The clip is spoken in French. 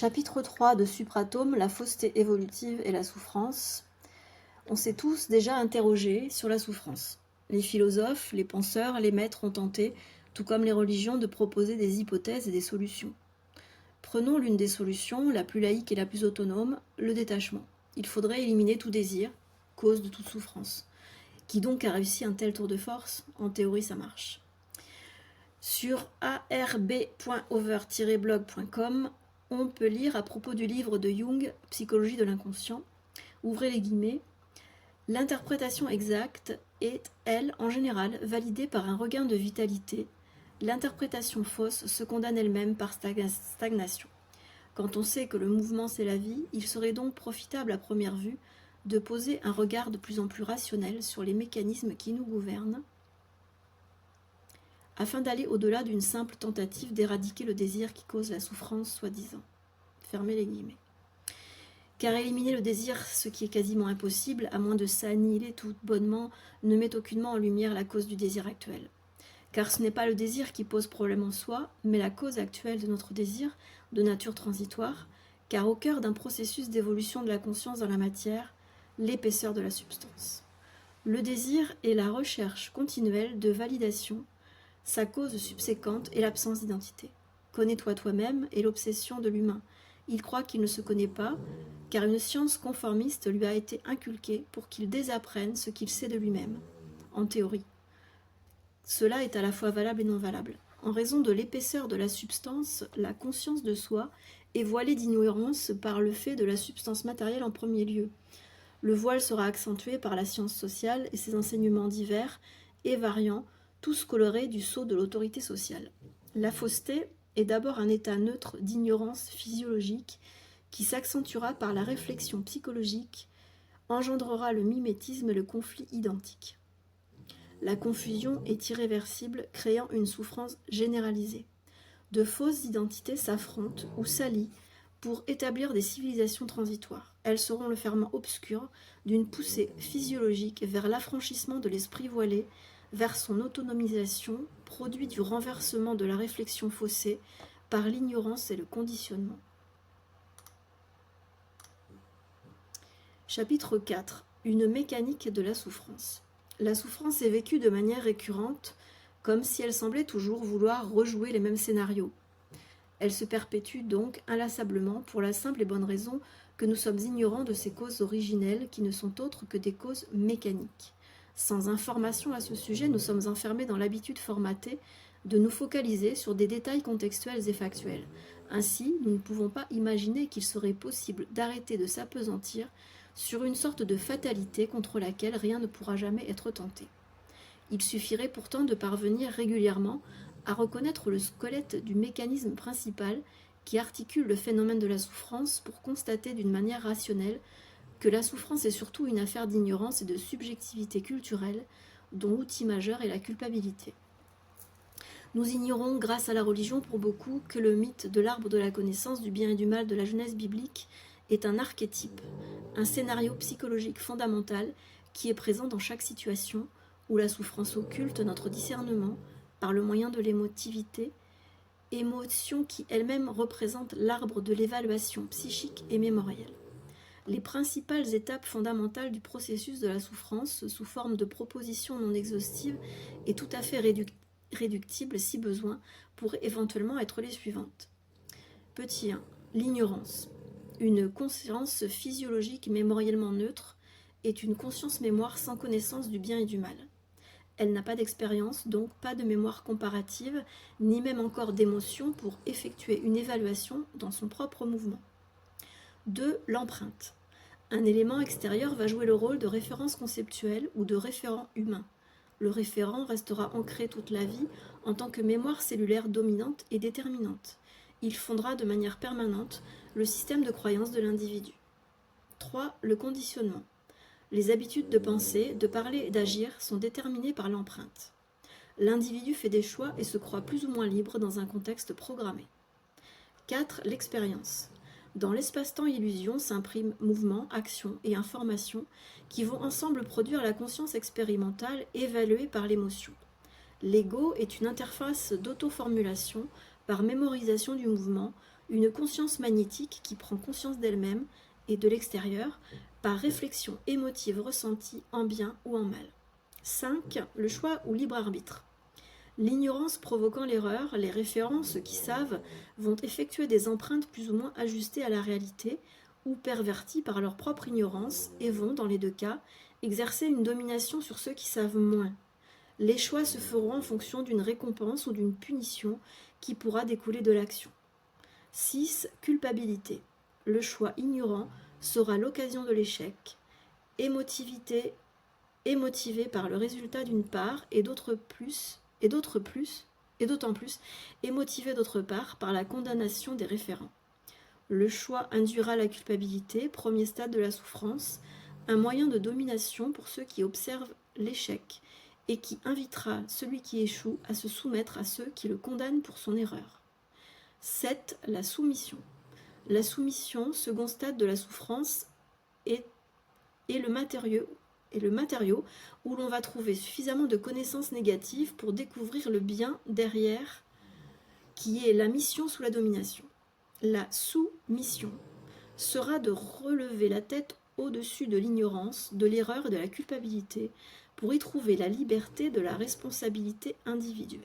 Chapitre 3 de Supratome, la fausseté évolutive et la souffrance. On s'est tous déjà interrogés sur la souffrance. Les philosophes, les penseurs, les maîtres ont tenté, tout comme les religions, de proposer des hypothèses et des solutions. Prenons l'une des solutions, la plus laïque et la plus autonome, le détachement. Il faudrait éliminer tout désir, cause de toute souffrance. Qui donc a réussi un tel tour de force? En théorie, ça marche. Sur arb.over-blog.com, on peut lire à propos du livre de Jung, Psychologie de l'inconscient, ouvrez les guillemets, l'interprétation exacte est, elle, en général, validée par un regain de vitalité. L'interprétation fausse se condamne elle-même par stagnation. Quand on sait que le mouvement c'est la vie, il serait donc profitable à première vue de poser un regard de plus en plus rationnel sur les mécanismes qui nous gouvernent, afin d'aller au-delà d'une simple tentative d'éradiquer le désir qui cause la souffrance soi-disant. Fermez les guillemets. Car éliminer le désir, ce qui est quasiment impossible, à moins de s'annihiler tout bonnement, ne met aucunement en lumière la cause du désir actuel. Car ce n'est pas le désir qui pose problème en soi, mais la cause actuelle de notre désir, de nature transitoire, car au cœur d'un processus d'évolution de la conscience dans la matière, l'épaisseur de la substance. Le désir est la recherche continuelle de validation. Sa cause subséquente est l'absence d'identité. Connais-toi toi-même est l'obsession de l'humain. Il croit qu'il ne se connaît pas, car une science conformiste lui a été inculquée pour qu'il désapprenne ce qu'il sait de lui-même, en théorie. Cela est à la fois valable et non valable. En raison de l'épaisseur de la substance, la conscience de soi est voilée d'ignorance par le fait de la substance matérielle en premier lieu. Le voile sera accentué par la science sociale et ses enseignements divers et variants, tous colorés du sceau de l'autorité sociale. La fausseté est d'abord un état neutre d'ignorance physiologique qui s'accentuera par la réflexion psychologique, engendrera le mimétisme et le conflit identique. La confusion est irréversible, créant une souffrance généralisée. De fausses identités s'affrontent ou s'allient pour établir des civilisations transitoires. Elles seront le ferment obscur d'une poussée physiologique vers l'affranchissement de l'esprit voilé, vers son autonomisation, produit du renversement de la réflexion faussée par l'ignorance et le conditionnement. Chapitre 4. Une mécanique de la souffrance. La souffrance est vécue de manière récurrente, comme si elle semblait toujours vouloir rejouer les mêmes scénarios. Elle se perpétue donc inlassablement pour la simple et bonne raison que nous sommes ignorants de ses causes originelles qui ne sont autres que des causes mécaniques. Sans information à ce sujet, nous sommes enfermés dans l'habitude formatée de nous focaliser sur des détails contextuels et factuels. Ainsi, nous ne pouvons pas imaginer qu'il serait possible d'arrêter de s'appesantir sur une sorte de fatalité contre laquelle rien ne pourra jamais être tenté. Il suffirait pourtant de parvenir régulièrement à reconnaître le squelette du mécanisme principal qui articule le phénomène de la souffrance pour constater d'une manière rationnelle que la souffrance est surtout une affaire d'ignorance et de subjectivité culturelle dont l'outil majeur est la culpabilité. Nous ignorons, grâce à la religion pour beaucoup, que le mythe de l'arbre de la connaissance du bien et du mal de la Genèse biblique est un archétype, un scénario psychologique fondamental qui est présent dans chaque situation où la souffrance occulte notre discernement par le moyen de l'émotivité, émotion qui elle-même représente l'arbre de l'évaluation psychique et mémorielle. Les principales étapes fondamentales du processus de la souffrance, sous forme de propositions non exhaustives et tout à fait réductibles si besoin, pourraient éventuellement être les suivantes. Petit 1. L'ignorance. Une conscience physiologique mémoriellement neutre est une conscience-mémoire sans connaissance du bien et du mal. Elle n'a pas d'expérience, donc pas de mémoire comparative, ni même encore d'émotion pour effectuer une évaluation dans son propre mouvement. 2. L'empreinte. Un élément extérieur va jouer le rôle de référence conceptuelle ou de référent humain. Le référent restera ancré toute la vie en tant que mémoire cellulaire dominante et déterminante. Il fondera de manière permanente le système de croyance de l'individu. 3. Le conditionnement. Les habitudes de penser, de parler et d'agir sont déterminées par l'empreinte. L'individu fait des choix et se croit plus ou moins libre dans un contexte programmé. 4. L'expérience. Dans l'espace-temps illusion s'impriment mouvement, action et information qui vont ensemble produire la conscience expérimentale évaluée par l'émotion. L'ego est une interface d'auto-formulation par mémorisation du mouvement, une conscience magnétique qui prend conscience d'elle-même et de l'extérieur par réflexion émotive ressentie en bien ou en mal. 5. Le choix ou libre arbitre. L'ignorance provoquant l'erreur, les référents, ceux qui savent, vont effectuer des empreintes plus ou moins ajustées à la réalité ou perverties par leur propre ignorance et vont, dans les deux cas, exercer une domination sur ceux qui savent moins. Les choix se feront en fonction d'une récompense ou d'une punition qui pourra découler de l'action. 6. Culpabilité. Le choix ignorant sera l'occasion de l'échec, émotivé par le résultat d'une part et d'autant plus émotivé d'autre part par la condamnation des référents. Le choix induira la culpabilité, premier stade de la souffrance, un moyen de domination pour ceux qui observent l'échec et qui invitera celui qui échoue à se soumettre à ceux qui le condamnent pour son erreur. 7. La soumission. La soumission, second stade de la souffrance, est le matériau où l'on va trouver suffisamment de connaissances négatives pour découvrir le bien derrière, qui est la mission sous la domination. La soumission sera de relever la tête au-dessus de l'ignorance, de l'erreur et de la culpabilité pour y trouver la liberté de la responsabilité individuelle.